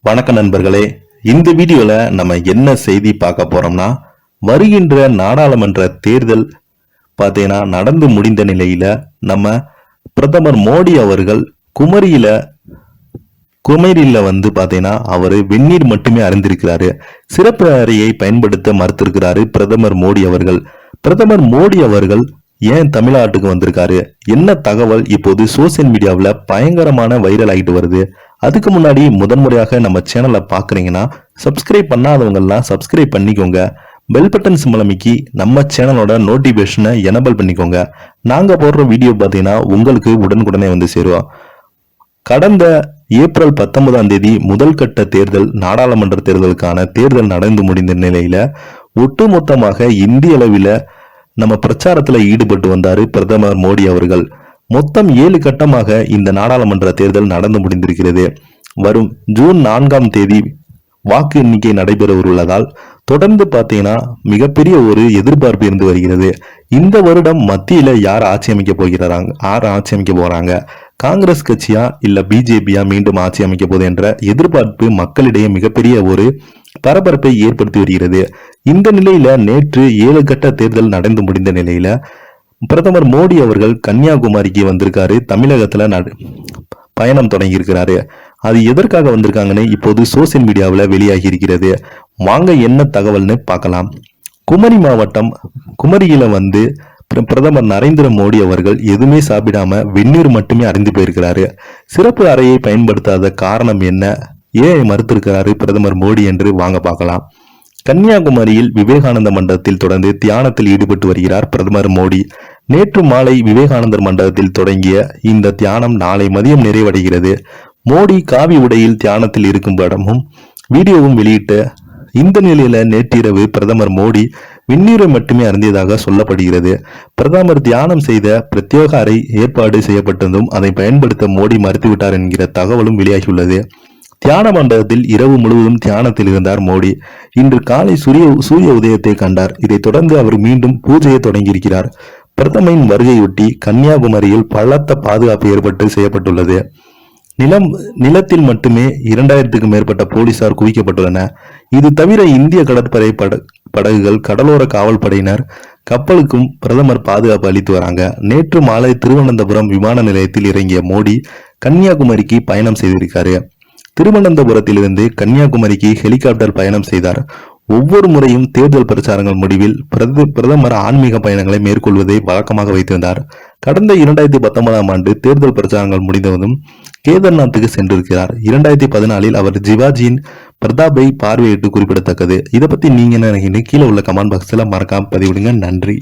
வணக்க நண்பர்களே, இந்த வீடியோல நம்ம என்ன செய்தி பார்க்க போறோம்னா, வருகின்ற நாடாளுமன்ற தேர்தல் பார்த்தீங்கன்னா நடந்து முடிந்த நிலையில நம்ம பிரதமர் மோடி அவர்கள் குமரியில வந்து பாத்தீங்கன்னா அவரு வெந்நீர் மட்டுமே அறிந்திருக்கிறாரு. சிறப்பு அறையை பயன்படுத்த மறுத்திருக்கிறாரு பிரதமர் மோடி அவர்கள் ஏன் தமிழ்நாட்டுக்கு வந்திருக்காரு, என்ன தகவல் இப்போது சோசியல் மீடியாவில் பயங்கரமான வைரல் ஆகிட்டு வருது. அதுக்கு முன்னாடி முதன்முறையாக நம்ம சேனலை பாக்குறீங்கன்னா சப்ஸ்கிரைப் பண்ணாதவங்க எல்லாம் சப்ஸ்கிரைப் பண்ணிக்கோங்க. பெல் பட்டன் சிம்பல் அமைக்கி நம்ம சேனலோட நோட்டிபிகேஷனை எனபிள் பண்ணிக்கோங்க. நாங்க போடுற வீடியோ பாத்தீங்கன்னா உங்களுக்கு உடனுக்குடனே வந்து சேருவோம். கடந்த ஏப்ரல் 19ஆம் தேதி முதல் கட்ட தேர்தல், நாடாளுமன்ற தேர்தலுக்கான தேர்தல் நடந்து முடிந்த நிலையில ஒட்டுமொத்தமாக இந்திய அளவில் நம்ம பிரச்சாரத்துல ஈடுபட்டு வந்தாரு பிரதமர் மோடி அவர்கள். மொத்தம் 7 கட்டமாக இந்த நாடாளுமன்ற தேர்தல் நடந்து முடிந்திருக்கிறது. வரும் ஜூன் 4ஆம் தேதி வாக்கு எண்ணிக்கை நடைபெற உள்ளதால் தொடர்ந்து பாத்தீங்கன்னா மிகப்பெரிய ஒரு எதிர்பார்ப்பு இருந்து வருகிறது. இந்த வருடம் மத்தியில யார் ஆட்சி அமைக்க போறாங்க, காங்கிரஸ் கட்சியா இல்ல பிஜேபியா மீண்டும் ஆட்சி அமைக்க போகுது என்ற எதிர்பார்ப்பு மக்களிடையே மிகப்பெரிய ஒரு பரபரப்பை ஏற்படுத்தி வருகிறது. இந்த நிலையில நேற்று 7 கட்ட தேர்தல் நடந்து முடிந்த நிலையில பிரதமர் மோடி அவர்கள் கன்னியாகுமரிக்கு வந்திருக்காரு. தமிழகத்துல பயணம் தொடங்கி இருக்கிறாரு. அது எதற்காக வந்திருக்காங்கன்னு இப்போது சோசியல் மீடியாவில் வெளியாகி இருக்கிறது. வாங்க என்ன தகவல்னு பார்க்கலாம். குமரி மாவட்டம் குமரியில வந்து பிரதமர் நரேந்திர மோடி அவர்கள் எதுவுமே சாப்பிடாம வெந்நீர் மட்டுமே அறிந்து போயிருக்கிறாரு. சிறப்பு அறையை பயன்படுத்தாத காரணம் என்ன, ஏன் மறுத்திருக்கிறாரு பிரதமர் மோடி என்று வாங்க பார்க்கலாம். கன்னியாகுமரியில் விவேகானந்த மண்டபத்தில் தொடர்ந்து தியானத்தில் ஈடுபட்டு வருகிறார் பிரதமர் மோடி. நேற்று மாலை விவேகானந்தர் மண்டபத்தில் தொடங்கிய இந்த தியானம் நாளை மதியம் நிறைவடைகிறது. மோடி காவி உடையில் தியானத்தில் இருக்கும் படமும் வீடியோவும் வெளியிட்ட இந்த நிலையில நேற்றிரவு பிரதமர் மோடி வெந்நீரை மட்டுமே அருந்தியதாக சொல்லப்படுகிறது. பிரதமர் தியானம் செய்த பிரத்யேக அறை ஏற்பாடு செய்யப்பட்டதும் அதை பயன்படுத்த மோடி மறுத்துவிட்டார் என்கிற தகவலும் வெளியாகியுள்ளது. தியான மண்டபத்தில் இரவு முழுவதும் தியானத்தில் இருந்தார் மோடி. இன்று காலை சூரிய உதயத்தை கண்டார். இதைத் தொடர்ந்து அவர் மீண்டும் பூஜையை தொடங்கியிருக்கிறார். பிரதமரின் வருகையொட்டி கன்னியாகுமரியில் பலத்த பாதுகாப்பு ஏற்பட்டு செய்யப்பட்டுள்ளது. நிலத்தில் மட்டுமே 2000க்கும் மேற்பட்ட போலீசார் குவிக்கப்பட்டுள்ளன. இது தவிர இந்திய கடற்படை படகுகள், கடலோர காவல் படையினர், கப்பலுக்கும் பிரதமர் பாதுகாப்பு அளித்து வராங்க. நேற்று மாலை திருவனந்தபுரம் விமான நிலையத்தில் இறங்கிய மோடி கன்னியாகுமரிக்கு பயணம் செய்திருக்காரு. திருவனந்தபுரத்திலிருந்து கன்னியாகுமரிக்கு ஹெலிகாப்டர் பயணம் செய்தார். ஒவ்வொரு முறையும் தேர்தல் பிரச்சாரங்கள் முடிவில் பிரதமர் ஆன்மீக பயணங்களை மேற்கொள்வதை வழக்கமாக வைத்திருந்தார். கடந்த 2019ஆம் ஆண்டு தேர்தல் பிரச்சாரங்கள் முடிந்ததும் கேதார்நாத்துக்கு சென்றிருக்கிறார். 2014இல் அவர் சிவாஜியின் பிரதாப்பை பார்வையிட்டு குறிப்பிடத்தக்கது. இதை பத்தி நீங்க என்ன நினைக்கிறீங்க? கீழே உள்ள கமெண்ட் பாக்ஸ்ல மறக்காம பதிவிடுங்க. நன்றி.